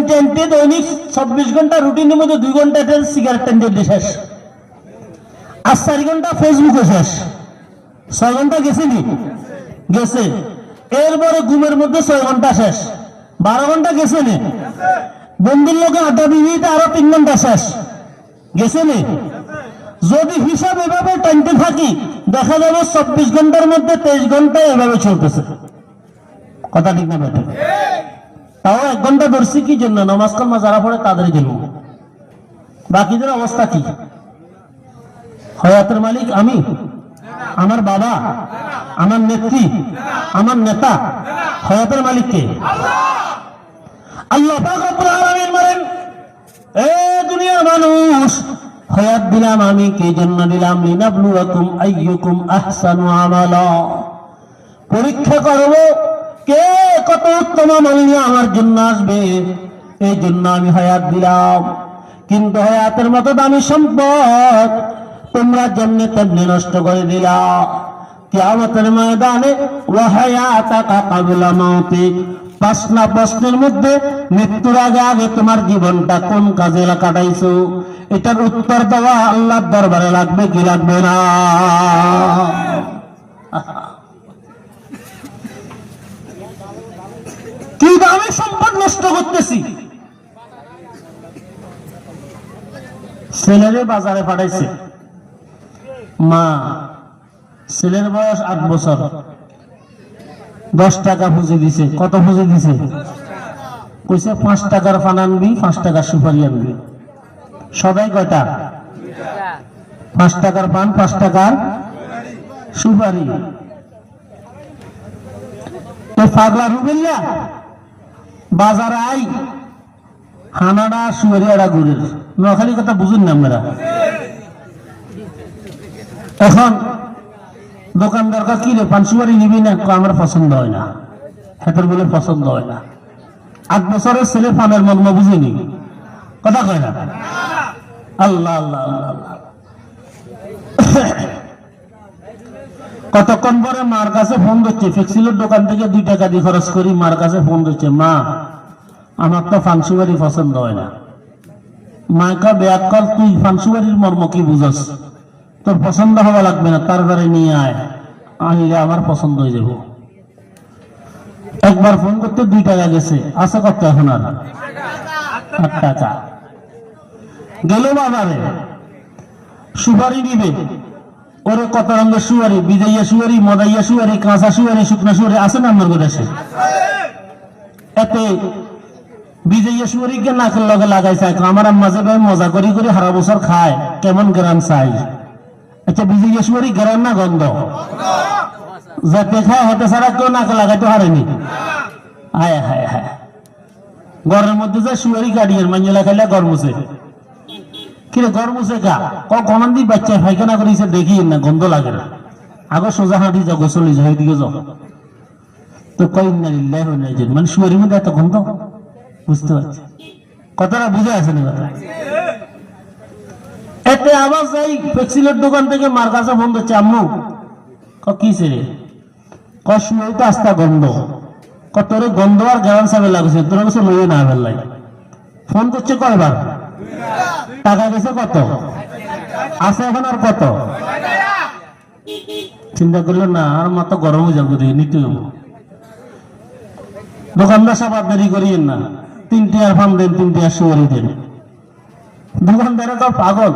আনতে আনতে দৈনিক 24 ঘন্টা রুটিনের মধ্যে 2 ঘন্টা সিগারেট টানতে শেষ, আর 4 ঘন্টা ফেসবুকে শেষ, 6 ঘন্টা গেছে নি গেছে। এরপরে ঘুমের মধ্যে 6 ঘন্টা শেষ, 12 ঘন্টা গেছে নি। বন্ধুর লোকে আড্ডা দিতে আরো 3 ঘন্টা শেষ গেছে নি। যদি হিসাব এভাবে টানতে থাকি দেখা যাবে 24 ঘন্টার মধ্যে 23 ঘন্টা এভাবে চলতেছে। কথা ঠিক না বেটা? তাও 1 ঘন্টা ধরছি কি জন্য? নামাজ কালামা যারা পড়ে তাদের জন্য। বাকিদের অবস্থা কি? হায়াতের মালিক আমি, আমার বাবা, আমার নেত্রী, আমার নেতা। হায়াতের মালিক কে? আল্লাহ পাক রব্বুল আলামিন বলেন, এ দুনিয়ার মানুষ, হায়াত দিলাম আমি কে জন্য দিলাম? লিনাবলুয়াকুম আইয়ুকুম আহসানু আমালা। পরীক্ষা করব কে কত উত্তম আমল নিয়ে আমার জন্য আসবে, এই জন্য আমি হায়াত দিলাম। কিন্তু হায়াতের মতো দামি সম্পদ তোমরা যেমনি তেমনি নষ্ট করে দিলা। কিয়ামতের ময়দানে ওয়া হায়াতাকা ক্বাবলা মাউতিক, 5টা প্রশ্নের মধ্যে মৃত্যুর আগে আগে তোমার জীবনটা কোন কাজে কাটাইছো, এটার উত্তর দেওয়া আল্লাহর দরবারে লাগবে কি লাগবে না? কি দামি সম্পদ নষ্ট করতেছি। ছেলেরে বাজারে পাঠাইছে মা, ছেলের বয়স 8 বছর, 10 টাকা পুঁজি দিছে। কত পুঁজি দিছে? কইছে 5 টাকার পান আনবি, 5 টাকার সুপারি আনবি। সদাই কয়টা? 5 টাকার পান, 5 টাকার সুপারি। তো পাগলা রুবেল্লা বাজারে আই হানাডা সুয়ারিয়াডা ঘুরের নোয়াখালী কথা বুঝুন না আপনারা। এখন দোকানদার কা কি রে পান সুপারি নিবি না? আমার পছন্দ হয় না। হেতর বলে পছন্দ হয় না। 8 বছরের ছেলে পানের মর্ম বুঝেনি, কথা কয় না। আল্লাহ আল্লাহ আল্লাহ। কতক্ষণ পরে মার কাছে ফোন দিচ্ছে, ফেক্সিলের দোকান থেকে 2 টাকা দিয়ে খরচ করি মার কাছে ফোন দিচ্ছে, মা আমার তো ফানসুবারি পছন্দ হয় না। মা কা ব্যাগ কল, তুই ফানসুবারির মর্ম কি বুঝস? তোর পছন্দ হওয়া লাগবে না, তারপরে নিয়ে আয়, আনলে আমার পছন্দ হয়ে যাব। একবার ফোন করতে 2 টাকা গেছে, আছে কত এখন? আর 8 টাকা গেল বাজারে। সুপারি নিবে, ওরে কত রঙের সুয়ারি, বিজাইয়া সুয়ারি, মদাইয়া সুয়ারি, কাঁচা সুয়ারি, শুকনা সুয়ারি আছে না আমার দেশে? এতে বিজাইয়া সুয়ারিকে নাকের লগে লাগাইছে। আমার আম্মা যে ভাই মজা করি করে সারা বছর খায়, কেমন গ্রাম চাই? আচ্ছা বিজাইয়া সুয়ারি গ্রাম না গন্ধ? যাতে খায় হাতে ছাড়া কেউ নাকে লাগাইতে পারেনি। হায় হায় হায়, ঘরের মধ্যে যে সুয়ারি কাটিয়ে মাঞ্জলা খাইলে গরমুছে। কিরে গরমুছে কা? কখন দি বাচ্চা পায়খানা করেছে দেখি না, গন্ধ লাগে না। আগে সোজা হাঁটি যাও, গোসলি যাও, এদিকে যাও। তো কই না লিল্লাহি ওয়া ইন্না ইলাইহি রাজিউন, মানে সুয়ারির মধ্যে এত গন্ধ, বুঝতে পারছি কথাটা বুঝে আছে না? এতে আবার যাই ফেক্সিলের দোকান থেকে মার কাছে ফোন দিচ্ছে, আম্মু কিছে রে? সুয়ারি তো আস্তা গন্ধ। তোর গন্ধ আর গ্যারান সাবে লাগছে, তোর কাছে লইয়ে না ফেললাই। ফোন করছে কয়বার? টাকা গেছে কত? আছে এখন আর কত? চিন্তা করলো না, আর মাথা গরম হয়ে যাবে, নিতে হবো। দোকানদার সব দেরি করিয়েন না, 3 টাকার ফার্ম দেন, 3 টাকার সুয়ারি দেন। দোকানদারা তো পাগল।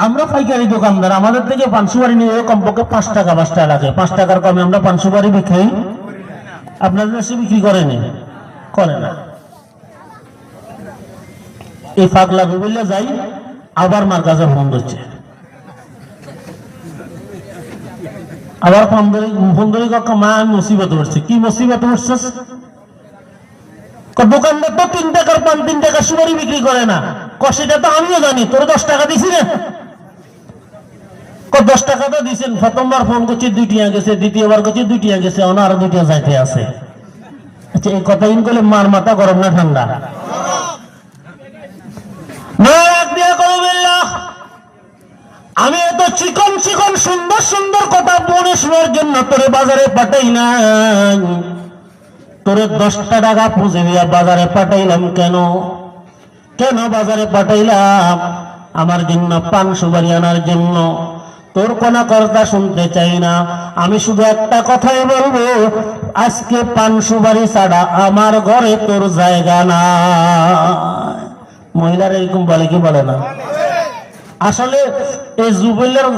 আমরা পাইকারি দোকানদার, আমাদের থেকে পান সুপারি নিয়ে কমপক্ষে 5 টাকা 5 টাকা লাগে। 5 টাকার কমে আমরা পান সুপারি বিক্রি, আপনাদের দেশে বিক্রি করেনি, করে না। এই পাগলা রুবেল্লা যাই আবার মার কাছে ফোন দিচ্ছে, আবার ফোন ধরে কাকা মা আমি মুসিবত উঠছে। কি মুসিবত উঠছিস? দোকানদার তো 3 টাকার পান 3 টাকার সুপারি বিক্রি করে না। সেটা তো আমিও জানি, তোর 10 টাকা দিছি না? 10 টাকা তো দিচ্ছেন। প্রথমবার ফোন করছি 2 টাকা গেছে, দ্বিতীয়বার করছি 2 টাকা গেছে, আরো 2 টাকা যাইতে আছে। আচ্ছা এই কথা ইন করলে মার মাথা গরম না ঠান্ডা? আমি এত চিকন চিকন সুন্দর সুন্দর কথা বলে শোনার জন্য তোরে বাজারে পাঠাই না। তোরে 10টা টাকা পুঁজি দিয়া বাজারে পাঠাইলাম কেন? কেন বাজারে পাঠাইলাম? আমার জন্য পান সুপারি আনার জন্য। তোর কোন কথা শুনতে চাই না, আমি শুধু একটা কথাই বলবো, আজকে পান সুপারি ছাড়া আমার ঘরে তোর জায়গা না। মহিলারা এরকম বলে কি বলে না? আসলে এই জুবেলের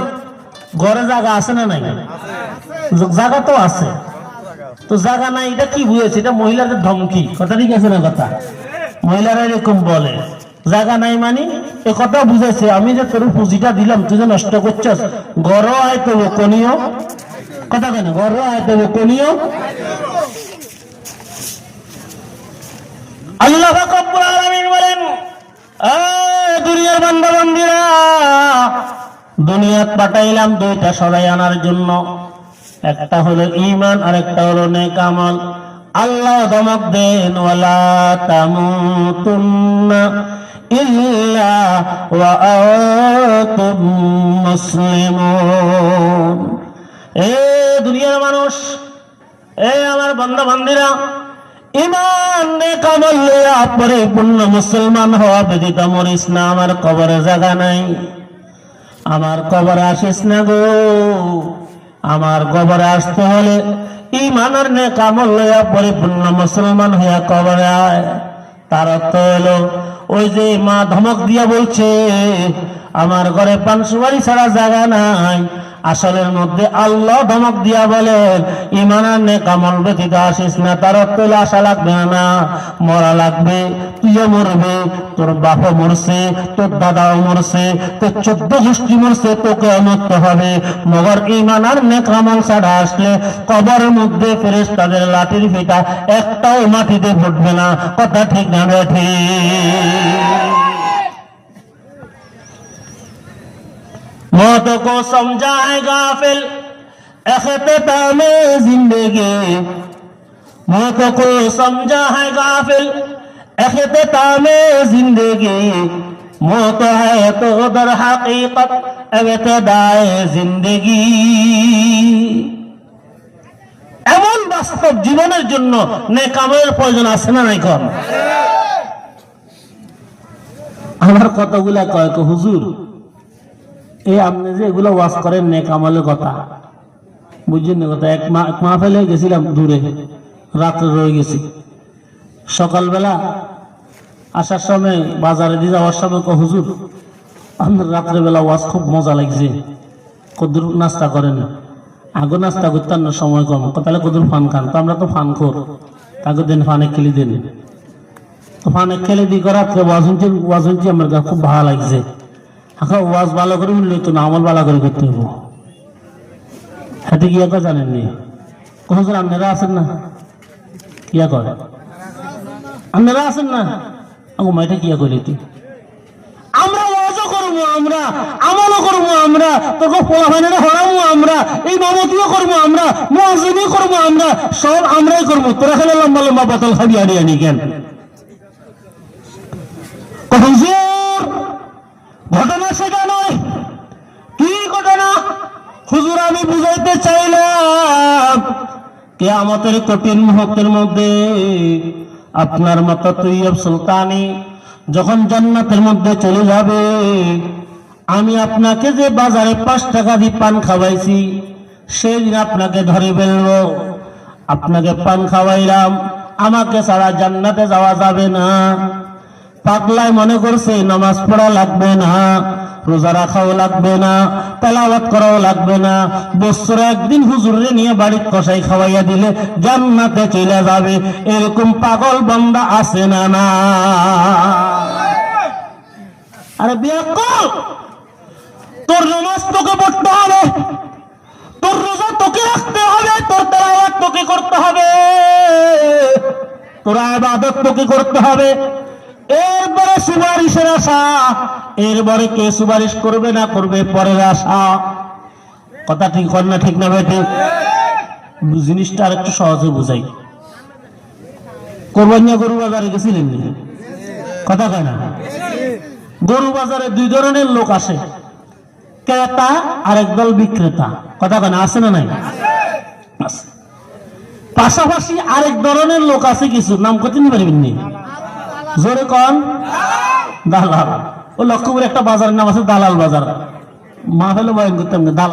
ঘরে জায়গা আছে না নাই? জায়গা তো আছে, তো জায়গা নাই এটা কি বুঝেছে? এটা মহিলাদের ধমকি, কথা ঠিক আছে না? কথা মহিলারা এরকম বলে জায়গা নাই মানে এ কথা বুঝাইছে আমি যে তোর পুঁজিটা দিলাম তুই যে নষ্ট করছিস, ঘর আয়তো কোনিও কথা কেন? ঘর আয়তো কোনিও। আল্লাহ রাব্বুল আলামিন বলেন, দুনিয়ার বান্দা বান্দীরা, দুনিয়াত পাঠাইলাম 2টা সরাই আনার জন্য, একটা হলো ঈমান আর একটা হলো নেক আমল। আল্লাহ ধমক দেন, ওয়ালা তামুতুন্না ইল্লা ওয়া আনতুম মুসলিমুন। এ দুনিয়ার মানুষ, এ আমার বান্দা বান্দীরা, ঈমান নেক আমল লইয়া পরিপূর্ণ মুসলমান হওয়া ব্যতীত মরিস না, আমার কবরে জায়গা নাই। আমার কবরে আসিস না গো। আমার কবরে আসতে হলে ঈমান আর নেক আমল লইয়া পরিপূর্ণ মুসলমান হইয়া কবরে আয়। তার অর্থ হলো ওই যে মা ধমক দিয়া বলছে আমার ঘরে পান সুপারি ছাড়া জায়গা নাই, আসলের মধ্যে আল্লাহ ধমক দিয়া বলেন ঈমান আর নেক আমল ব্যতীত আসিস না। তার অর্থ হলো আশা লাগবে না, মরা লাগবে, তুইও মরবে, তোর বাপও মরছে, তোর দাদাও মরছে, তোর 14 গোষ্ঠী মরছে, তোকে মরতে হবে। মগর ঈমান আর নেক আমল ছাড়া আসলে কবরের মধ্যে ফেরেশতাদের লাঠির ফিতা একটাও মাটিতে ফুটবে না। কথা ঠিক না বেঠি? मौत को समझा है गाफिल इख्तितामे जिंदगी, मौत को समझा है गाफिल इख्तितामे जिंदगी, मौत है तो दर हकीकत इब्तिदाए जिंदगी। এমন বাস্তব জীবনের জন্য নেক আমলের প্রয়োজন আছে না নাই? কম আমার কতগুলা কয় হুজুর এই আপনি যে এগুলো ওয়াজ করেন নেক আমলের কথা, বুঝছেন না কথা? এক মাহফিলে গেছিলাম দূরে, রাত্রে রয়ে গেছি। সকালবেলা আসার সময় বাজারে দিয়ে যাওয়ার সময় হুজুর আপনার রাত্রেবেলা ওয়াজ খুব মজা লাগছে, কদ্দুর নাস্তা করেন? আগে নাস্তা করতাম না, সময় কম। তাহলে কদ্দুর ফান খান? তো আমরা তো ফান খোর, তাকে দিন ফানে খেলে দিন। তো ফানে খেলে দিই রাত্রে ওয়াজ শুনছি আমার খুব ভালো লাগছে। এখন ওয়াজ ভালো করে উঠলে তো না, আমল ভালো করে করতে হবো। হাতে কি একটা জানেননি? কোন আপনারা আছেন না? কিয়া করে আপনারা আছেন না? মাইটা কিয়া করে তুই? আমরা ওয়াজও করবো, আমরা আমলও করবো, আমরা তোকে পোলাপানেরা হরাবো, আমরা এই মামতিও করবো, আমরা মুয়াজ্জিনও করবো, আমরা সব আমরাই করবো। তোরা খেলে লম্বা লম্বা বোতল খাবি আনি আনি কেন? ঘটনা সেটা নয়। কি ঘটনা হুজুর? আমি বুঝাইতে চাইলাম কিয়ামতের কঠিন মুহূর্তের মধ্যে আপনার মতো তৈয়ব সুলতানি যখন জান্নাতের মধ্যে চলে যাবে, আমি আপনাকে যে বাজারে 5 টাকা দিয়ে পান খাওয়াইছি সেদিন আপনাকে ধরে ফেলবো। আপনাকে পান খাওয়াইলাম, আমাকে ছাড়া জান্নাতে যাওয়া যাবে না। পাগলায় মনে করছে নামাজ পড়া লাগবে না, রোজা রাখাও লাগবে না, তেলাওয়াত করাও লাগবে না, বছরে একদিন হুজুরে নিয়ে বাড়ির কষাই খাওয়াইয়া দিলে জান্নাতে চলে যাবে। এরকম পাগল বান্দা আছে না? না। আরে বিয়াক্কল, তোর নামাজ তোকে পড়তে হবে, তোর রোজা তোকে রাখতে হবে, তোর তেলাওয়াত তোকে করতে হবে, তোর ইবাদত তোকে করতে হবে। এরপরে সুপারিশের আশা, এরপরে কে সুপারিশ করবে না করবে পরের আশা। কথা ঠিক কর না? ঠিক না ভাই? ঠিক। জিনিসটা আর একটু সহজে বুঝাই। কোরবানিয়া গরু বাজারে গেছিলেন? কথা কয় না? গরু বাজারে 2 ধরনের লোক আসে, ক্রেতা আর একদল বিক্রেতা। কথা কয় না? আছে না নাই? পাশাপাশি আরেক ধরনের লোক আছে কিছু, নাম করতে পারবেন নি, জোরে কন, দালাল। ও লক্ষ্যপুরে একটা বাজারের নাম আছে দালাল বাজার, মা হলো বয়ান করতাম না দালাল।